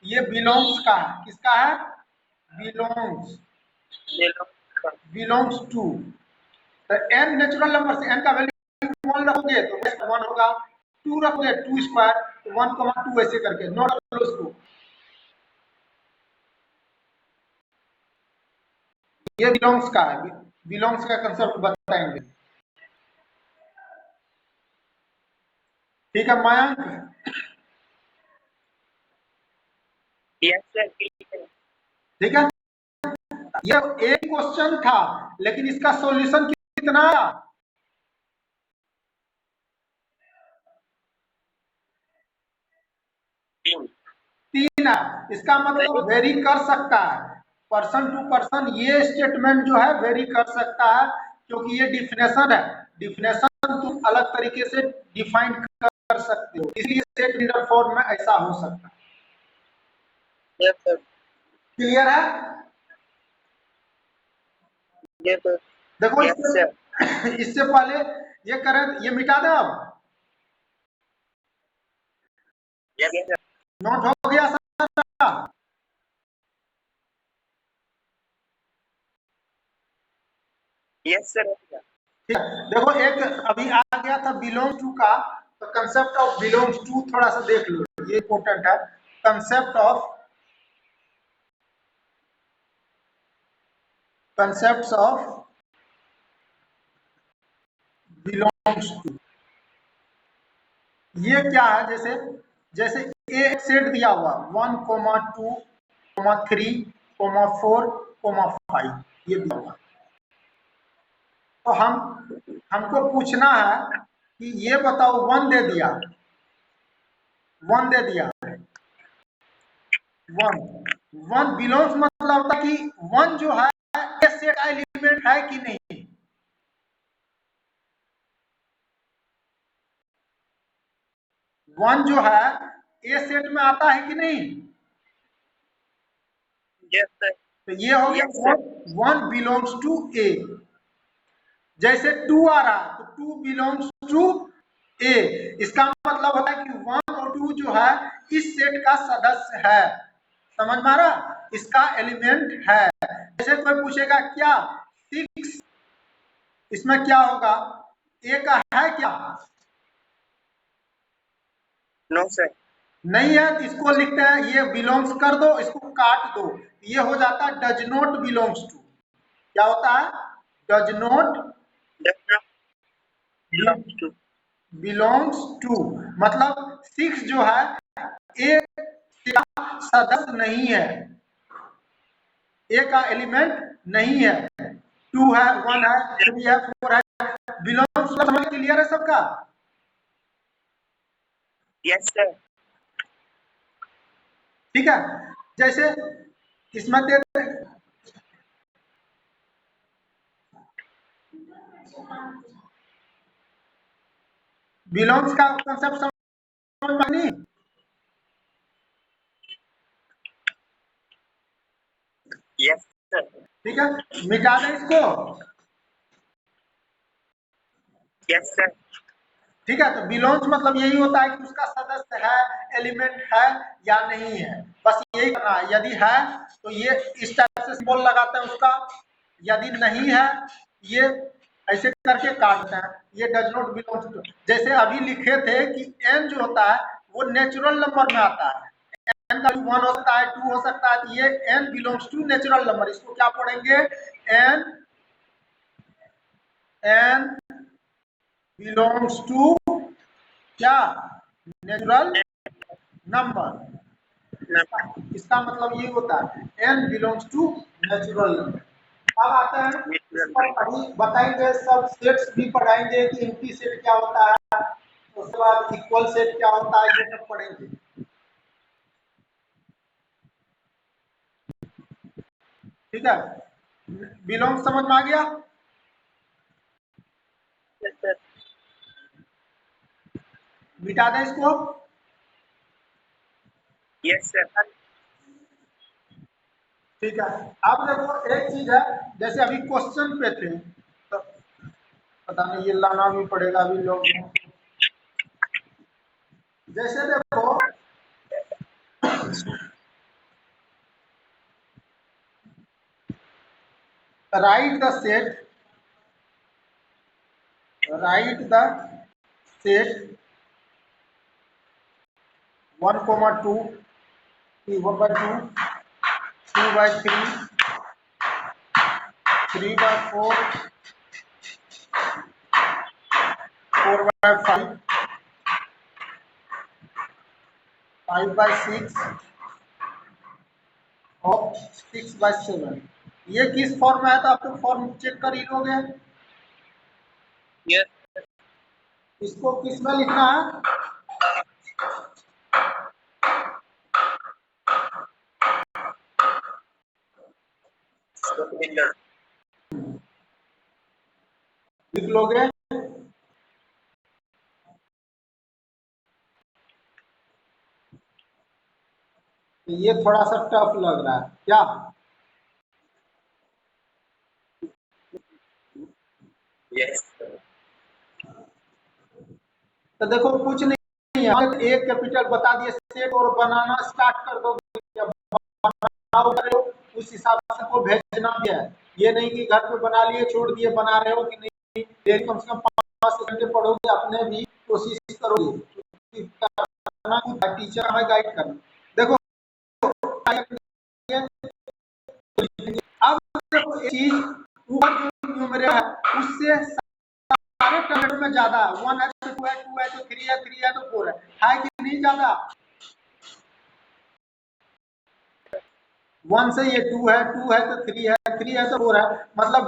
ये बिलोंग्स का है, किसका है, बिलोंग्स टू, तो n नेचुरल नंबर से n का वैल्यू 1 रखोगे तो 1 होगा, 2 रखोगे 2 स्क्वायर, 1,2 ऐसे करके नोट कर लो इसको, ये बिलोंग्स का है, बिलोंग्स का कंसेप्ट बताएंगे। ठीक है मयंक? Yes sir. ठीक है, ये एक क्वेश्चन था लेकिन इसका सॉल्यूशन कितना आया? 3 है, इसका मतलब वेरी कर सकता है, पर्सन टू पर्सन ये स्टेटमेंट जो है वेरी कर सकता है, क्योंकि ये डिफिनेशन है, डिफिनेशन तुम अलग तरीके से डिफाइन कर सकते हो, इसलिए सेट बिल्डर फॉर्म में ऐसा हो सकता है। Yes sir. क्लियर है? Yes sir. देखो Yes sir. इससे पहले ये करें, ये मिटा दो, अब Yes sir. नोट हो गया सर? Yes sir. ठीक है, देखो एक अभी आ गया था बिलोंग टू का, तो कंसेप्ट ऑफ बिलोंग्स टू थोड़ा सा देख लो, ये इंपॉर्टेंट है, concept of concepts of belongs to, ये क्या है, जैसे जैसे एक सेट दिया हुआ 1, 2, 3, 4, 5, ये दिया हुआ, तो हमको पूछना है कि ये बताओ 1 दे दिया, 1 दे दिया, 1 बिलोंग्स मतलब होता कि 1 जो है ये सेट का एलिमेंट है कि नहीं, वन जो है ए सेट में आता है कि नहीं, Yes sir. तो ये हो गया 1 बिलोंग्स टू ए, जैसे 2 आ रहा है तो 2 बिलोंग्स टू ए, इसका मतलब होता है कि 1 और 2 जो है इस सेट का सदस्य है, समझ में आ रहा, इसका एलिमेंट है। जैसे कोई पूछेगा क्या 6, इसमें क्या होगा, ए का है क्या, No sir. नहीं है, तो इसको लिखते हैं, ये बिलोंग्स कर दो, इसको काट दो, ये हो जाता है डज नॉट बिलोंग्स टू, क्या होता है, does not Does not belong to. Belongs to मतलब 6 जो है एक सदस्य नहीं है, ए का एलिमेंट नहीं है, 2 है, 1 है, 3 है, 4 है। बिलोंग्स समझ क्लियर है सबका? Yes, sir. ठीक है, जैसे इसमें दे बिलोंग्स का कॉन्सेप्ट समझ में नहीं? Yes, sir. ठीक है, मिटा दें इसको। Yes, sir. ठीक है, तो बिलोंग्स मतलब यही होता है कि उसका सदस्य है, एलिमेंट है या नहीं है, बस यही करना है। यदि है तो ये इस टाइप से सिंबल लगाते हैं उसका, यदि नहीं है ये ऐसे करके काटते हैं, ये डज नॉट बिलोंग्स टू। जैसे अभी लिखे थे कि n जो होता है वो नेचुरल नंबर में आता है, n का 1 हो सकता है, 2 हो सकता है, तो ये n belongs to natural number. इसको क्या पढ़ेंगे? n बिलोंग्स टू क्या? Natural number. इसका मतलब ये होता है n belongs to natural number. अब आते हैं इस पर अभी बताएंगे, सब सेट्स भी पढ़ाएंगे कि एम्प्टी सेट क्या होता है, उसके बाद इक्वल सेट क्या होता है, ये सब पढ़ेंगे। ठीक है, बिलोंग समझ में आ गया? Yes, sir. मिटा दें इसको। Yes, sir. ठीक है, अब देखो एक चीज है, जैसे अभी क्वेश्चन पे थे तो पता नहीं ये लाना भी पड़ेगा अभी लोग। जैसे देखो right the set, write the set 1,2, 1/2, 2/3, 3/4, 4/5, 5/6 और 6/7। ये किस फॉर्म में है तो आप तो फॉर्म चेक कर ही लोगे। Yes. इसको किस में लिखना है? Sir. लिख लोगे। ये थोड़ा सा टफ लग रहा है क्या? Yes, sir. तो देखो कुछ नहीं है, एक कैपिटल बता दिए सेट और बनाना स्टार्ट कर दो, उस हिसाब से को भेजना भी है। ये नहीं कि घर पे बना लिए छोड़ दिए, बना रहे हो कि नहीं, डेली कम से कम 5 घंटे पढ़ोगे, अपने भी कोशिश करोगे, टीचर हमें गाइड करना। देखो अब देखो एक चीज ऊपर जो न्यूमरेटर है उससे सारे टर्म में ज्यादा है, 1 है तो 2 है, 2 है तो 3 है, 3 है तो 4 है कि नहीं ज्यादा? 1 से ये 2 है, 2 है तो 3 है, 3 है तो 4 है, मतलब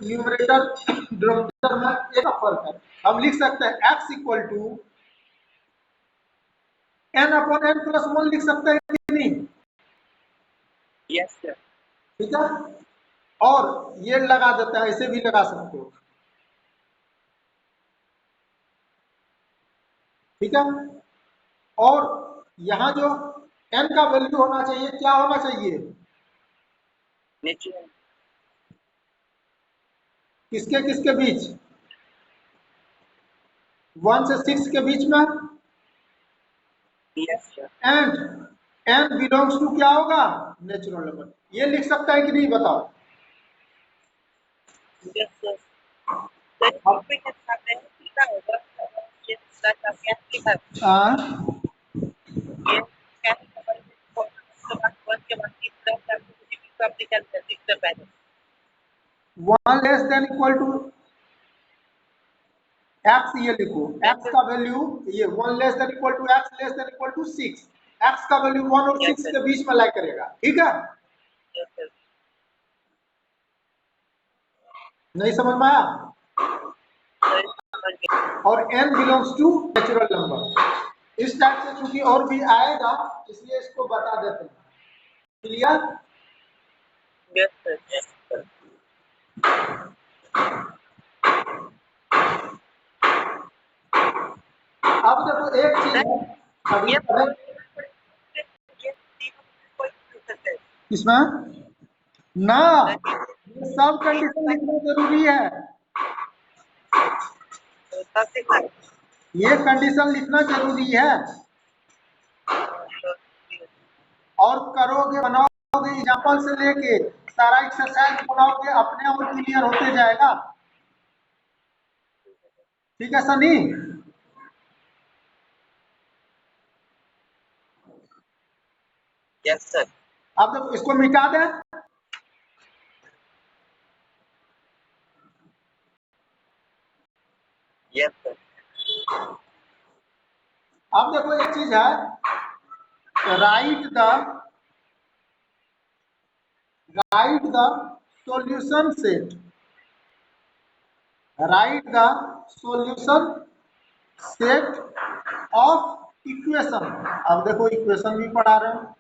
न्यूमरेटर डिनोमिनेटर में एक फर्क है। हम लिख सकते हैं x इक्वल टू n/n+1 लिख सकते हैं कि नहीं? Yes, sir. ठीक है, और ये लगा देते हैं, ऐसे भी लगा सकते हो। ठीक है, और यहाँ जो n का वैल्यू होना चाहिए, क्या होना चाहिए? Niche. किसके किसके बीच? 1 से 6 के बीच में। Yes, sir. And n belongs to क्या होगा? Natural number. ये लिख सकता है कि नहीं बताओ? Yes, sir. Sir, अब we can have a लिखा होगा ये सारा क्या लिखा है ये क्या लिखा है तो बात के बाद तीसरा का एप्लीकेशन कर सकते हैं पहले 1 less than equal to x ये लिखो, एक्स का वैल्यू ये 1 less than equal to x less than equal to 6, x का वैल्यू 1 और 6 के बीच में लाई करेगा, ठीक है? नहीं समझ में आया? और n belongs to natural number. इस टाइप से चूंकि और भी आएगा इसलिए इसको बता देते हैं। क्लियर? अब देखो एक चीज है, अभी इसमें ना ये सब कंडीशन लिखना जरूरी है, ये कंडीशन लिखना जरूरी है। और करोगे बनाओगे एग्जाम्पल से लेके सारा एक्सरसाइज बनाओगे अपने आप क्लियर होते जाएगा, ठीक है सनी? Yes sir. अब देखो इसको मिटा दें, यस सर। अब देखो एक चीज है, write the solution set, write the solution set of equation. अब देखो इक्वेशन भी पढ़ा रहे हैं,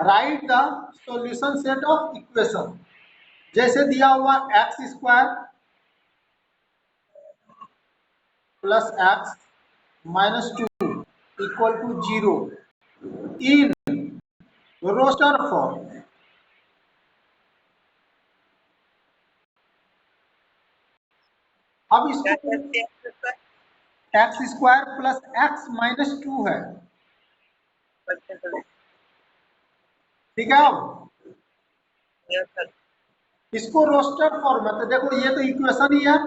write the solution set of equation. जैसे दिया हुआ x square plus x minus 2 equal to 0 in roster form. अब इसको x square plus x minus 2 है, ठीक है? अब इसको रोस्टर फॉर्म है, तो देखो ये तो इक्वेशन ही है,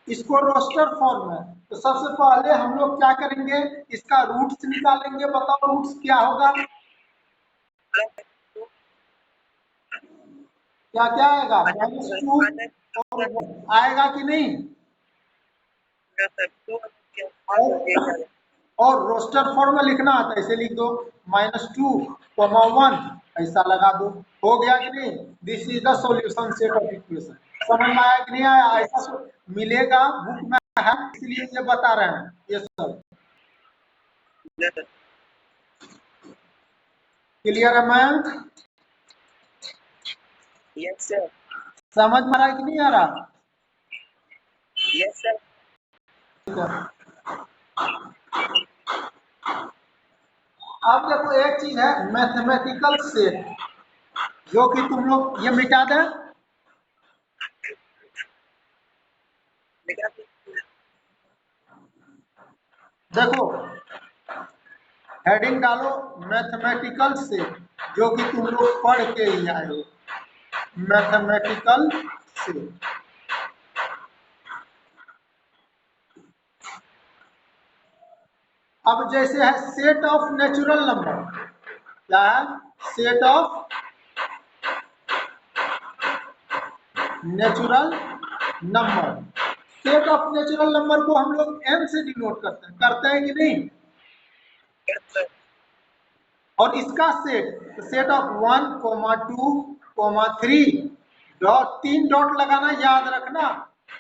इसको रोस्टर फॉर्म है। तो सबसे पहले हम लोग क्या करेंगे, इसका रूट्स निकालेंगे। बताओ रूट्स क्या होगा, क्या क्या आएगा? -2 और 1 आएगा कि नहीं? और रोस्टर फॉर्म में लिखना आता है, इसे लिख दो -2, 1 ऐसा लगा दो, हो गया कि नहीं? This is the solution set of equation. समझ में आया कि नहीं आया? ऐसा मिलेगा बुक में है, इसलिए ये बता रहे हैं ये सब। क्लियर है मयंक? Yes sir. समझ में आ रहा है कि नहीं आ रहा? Yes sir. अब देखो एक चीज है मैथमेटिकल सेट, जो कि तुम लोग ये मिटा दें। देखो हेडिंग डालो मैथमेटिकल सेट, जो कि तुम लोग पढ़ के ही आए हो, मैथमेटिकल सेट। अब जैसे है सेट ऑफ नेचुरल नंबर, क्या है? Set of natural number. Set of natural number को हम लोग n से डिनोट करते हैं कि नहीं? और इसका set, set of 1, 2, 3 dot, 3 dot लगाना याद रखना,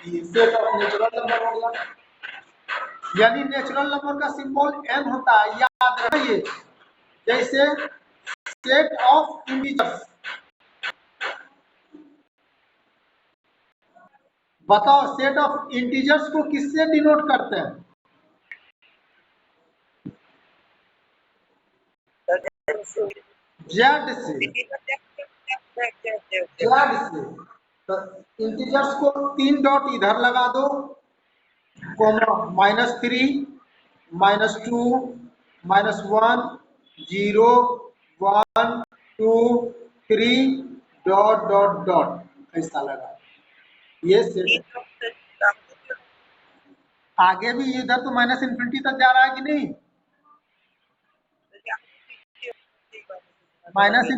ये सेट ऑफ नेचुरल नंबर हो गया। यानी नेचुरल नंबर का सिंबल n होता है, याद रखिए। जैसे सेट ऑफ इंटीजर्स, बताओ सेट ऑफ इंटीजर्स को किससे डिनोट करते हैं? जेड से, जेड से। तो इंटीजर्स को 3 डॉट इधर लगा दो, कोमा -3, -2, -1, 0, 1, 2, 3 डॉट डॉट डॉट ऐसा लगा। ये सेट आगे भी इधर तो -∞ तक जा रहा है कि नहीं? -∞ से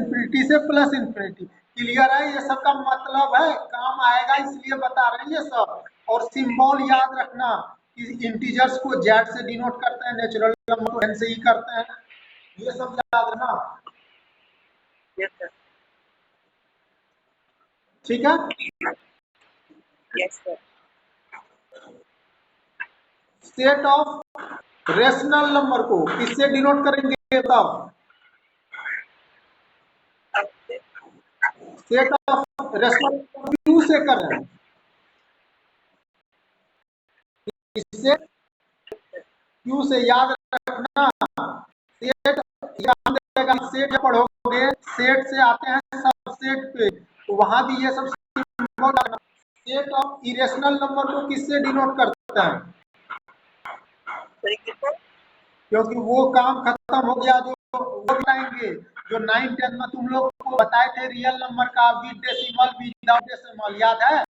+∞, क्लियर है? ये सब का मतलब है, काम आएगा इसलिए बता रहे हैं ये सब। और सिंबल याद रखना कि इंटीजर्स को जेड से डिनोट करते हैं, नेचुरल नंबर को एन से ही करते हैं, ये सब याद रखना। Yes, sir. ठीक है? Yes, sir. Set of rational number को किससे डिनोट करेंगे बताओ? Okay. Set of rational Q से करें, किससे? क्यू से। याद रखना सेट, याद रहेगा सेट जब पढ़ोगे, सेट से आते हैं सबसेट पे, तो वहां भी ये सब सेट ऑफ इरेशनल नंबर को किससे डिनोट करते हैं? तरीके से क्योंकि वो काम खत्म हो गया, जो वो बताएंगे जो 9 10 में तुम लोग को बताए थे रियल नंबर का विद डेसिमल विदाउट डेसिमल, याद है?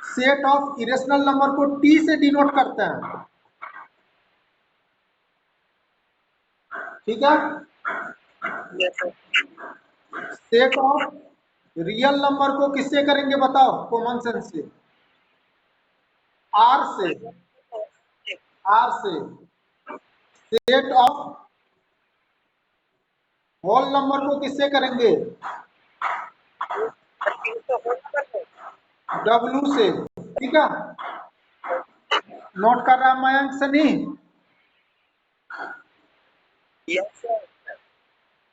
सेट ऑफ इरेशनल नंबर को टी से डिनोट करते हैं, ठीक है? Yes, sir. Set of real number को किससे करेंगे बताओ? कॉमन सेंस से, आर से। आर से। सेट ऑफ होल नंबर को किससे करेंगे? तरीके से हो सकता है। डब्लू से, ठीक है? नोट कर रहा मयंक सनी? Yes, sir.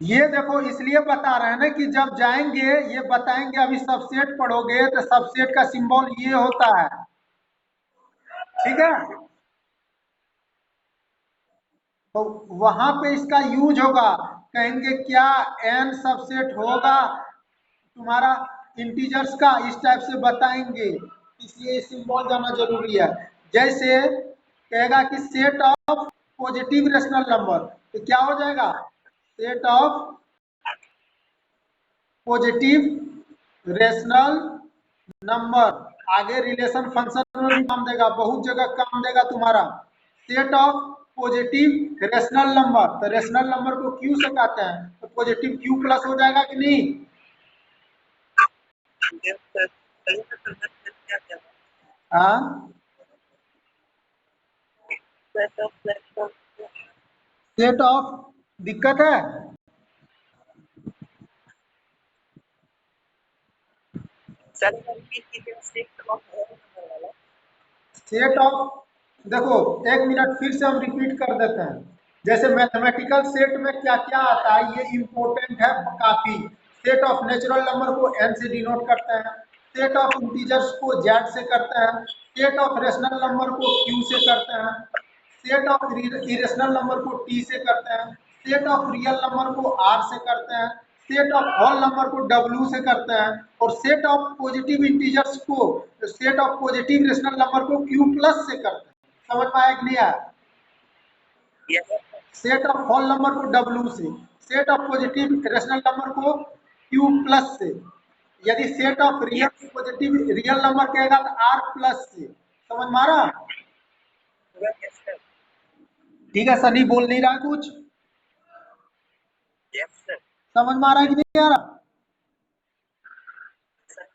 ये देखो इसलिए बता रहे हैं ना कि जब जाएंगे ये बताएंगे, अभी सबसेट पढ़ोगे तो सबसेट का सिंबल ये होता है, ठीक है? तो वहां पे इसका यूज होगा, कहेंगे क्या एन सबसेट होगा तुम्हारा इंटीजर्स का, इस टाइप से बताएंगे, इसलिए सिंबल जाना जरूरी है। जैसे कहेगा कि set of positive rational number, तो क्या हो जाएगा? Set of positive rational number, आगे रिलेशन फंक्शन में भी काम देगा, बहुत जगह काम देगा तुम्हारा। Set of positive rational number, तो रेशनल नंबर को क्यू से कहते हैं, तो पॉजिटिव क्यू प्लस हो जाएगा कि नहीं? Yes, sir. तरीके से convert किया जाता है। हाँ, Set of platform. Set of दिक्कत है? Sir, repeat कीजिए set of नंबर वाला। सेट ऑफ, देखो एक मिनट फिर से हम रिपीट कर देते हैं। जैसे मैथमेटिकल सेट में क्या क्या आता है, ये इंपॉर्टेंट है काफी। सेट ऑफ नेचुरल नंबर को एन से डिनोट करते हैं, सेट ऑफ इंटीजर्स को जेड से करते हैं, सेट ऑफ रेशनल नंबर को क्यू से करते हैं, सेट ऑफ इरेशनल नंबर को टी से करते हैं, सेट ऑफ रियल नंबर को आर से करते हैं, सेट ऑफ होल नंबर को डब्ल्यू से करते हैं, और सेट ऑफ पॉजिटिव इंटीजर्स को, set of positive rational number को क्यू प्लस से करते हैं। समझ में आया कि नहीं आया? Yes, sir. Set of whole number को डब्ल्यू से, set of positive rational number को क्यू प्लस से, यदि set of real positive real number कहेगा तो आर प्लस से। समझ में आ रहा? Yes, sir. ठीक है, सनी बोल नहीं रहा कुछ? Yes, sir. समझ में आ रहा है कि नहीं आ रहा? Sir.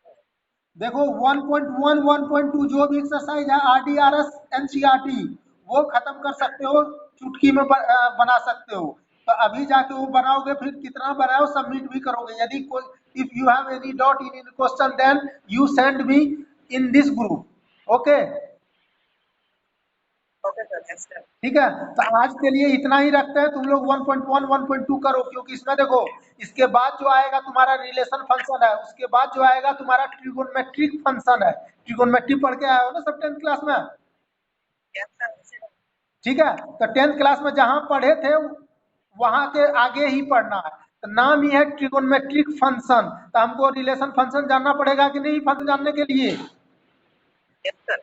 देखो 1.1 1.2 जो भी एक्सरसाइज है आरडीआरएस एनसीईआरटी, वो खत्म कर सकते हो, चुटकी में बना सकते हो। तो अभी जाके वो बनाओगे, फिर कितना बनाओ सबमिट भी करोगे। यदि कोई if you have any doubt in question then you send me in this group, okay? Okay, sir. Yes, sir. ठीक है, तो आज के लिए इतना ही रखते हैं। तुम लोग 1.1 1.2 करो, क्योंकि इसमें देखो इसके बाद जो आएगा तुम्हारा रिलेशन फंक्शन है, उसके बाद जो आएगा तुम्हारा ट्रिगोनमेट्रिक फंक्शन है। ट्रिगोनमेट्री पढ़ के आए हो ना सब 10th क्लास में? Yes, sir. ठीक है, तो 10th क्लास में जहां पढ़े थे वहां के आगे ही पढ़ना है। तो नाम ही है ट्रिगोनमेट्रिक फंक्शन, तो हमको रिलेशन फंक्शन जानना पड़ेगा कि नहीं फंक्शन जानने के लिए? Yes, sir.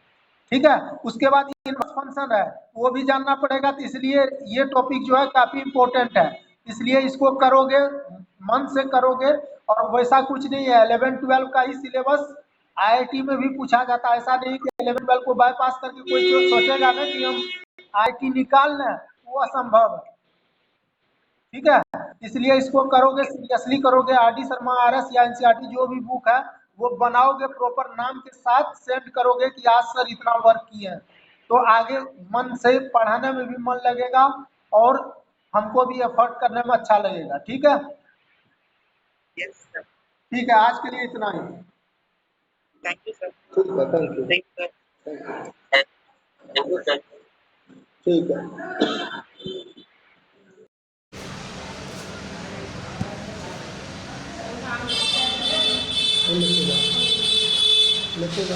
ठीक है, उसके बाद इनवर्स फंक्शन है, वो भी जानना पड़ेगा। तो इसलिए ये टॉपिक जो है काफी इंपॉर्टेंट है, इसलिए इसको करोगे, मन से करोगे। और वैसा कुछ नहीं है, 11 12 का ही सिलेबस आईआईटी में भी पूछा जाता है। ऐसा नहीं कि 11 12 को बाईपास करके कोई सोचेगा ना कि हम आईआईटी निकाल लें, वो असंभव है। ठीक है, इसलिए इसको करोगे, सीरियसली करोगे, आर डी शर्मा RS या NCERT जो भी बुक है वो बनाओगे, प्रॉपर नाम के साथ सेंड करोगे कि आज सर इतना वर्क किए हैं, तो आगे मन से पढ़ाने में भी मन लगेगा और हमको भी एफर्ट करने में अच्छा लगेगा। ठीक है, यस सर। ठीक है, आज के लिए इतना ही। Thank you sir. ठीक है, thank you. Thank you sir. Thank you sir. ठीक है। लिखेगा।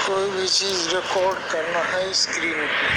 कोई भी चीज़ रिकॉर्ड करना है स्क्रीन पे।